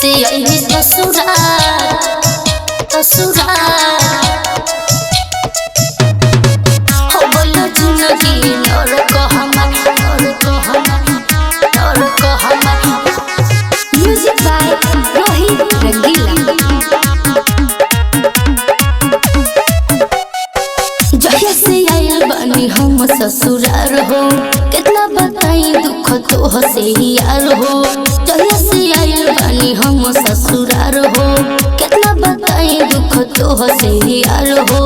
से आई ससुराल ससुराल हो बोलो जिंदगी नरक हमार नरक हमार म्यूजिक बाय रोहित रंगीला। जहिया से आयल बानी हम ससुराल हो कितना बताई दुख तो हसे यार हो। जहिया से आयल बानी हम ससुराल हो कितना बताई दुख तो हसे यार हो।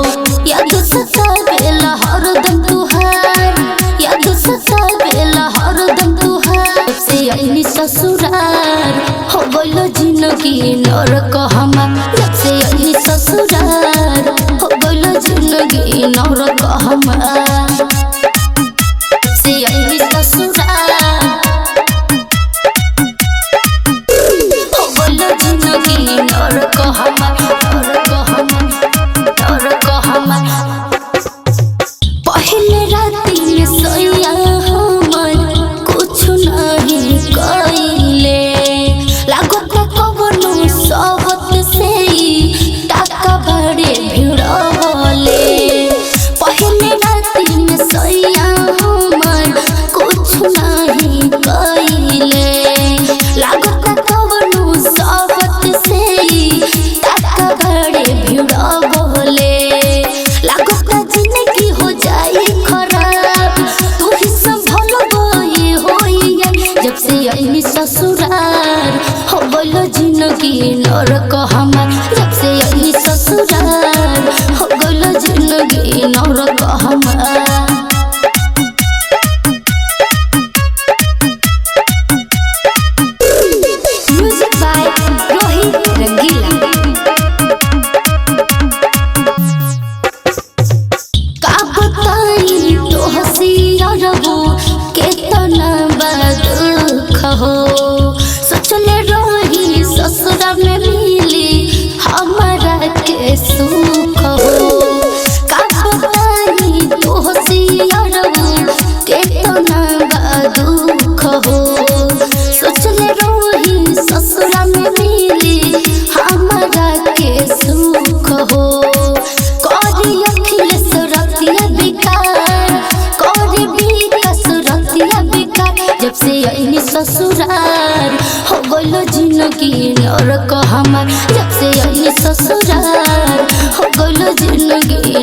याद सतावेला हरदम तुहार याद सतावेला हरदम तुहार। से आइली ससुराल हो बोलो जिंदगी नरक हमार। जब से आइली ससुराल हो बोलो जिंदगी नरक हमार। से आइली ससुराल हो बोलो जिंदगी नरक हमार नरक हमार। पहले राती में सोया हमर कुछ नहीं कइले लागत कवनो सबत से टाका बड़े भिड़वले। पहले राती में सोया हमर कुछ नहीं कइले लागत कवनो सबत से टाका बड़े भिड़वले। लागत जिंदगी हो जाई खराब तू ही संभलबे होइया। जब से आइली ससुराल हो बोलो जिंदगी नरक हमार। जब से आइली ससुराल हो बोलो जिंदगी नरक हमार। म्यूजिक बाय रोहित रंगीला। का बताई तो हसिया रहो केतना दुख हो। सोचले रही ससुरा में मिली हमारा के सुख हो। का बताई तो हसिया रहो केतना दुख हो। सोचले रही ससुरा में मिली हमारा के सुख हो। करी अखिलेश रतिया बेकार करी विकास रतिया बेकार। जब से आइली ससुराल हो बोलो जिंदगी नरक हमार। जब से आइली ससुराल हो बोलो जिंदगी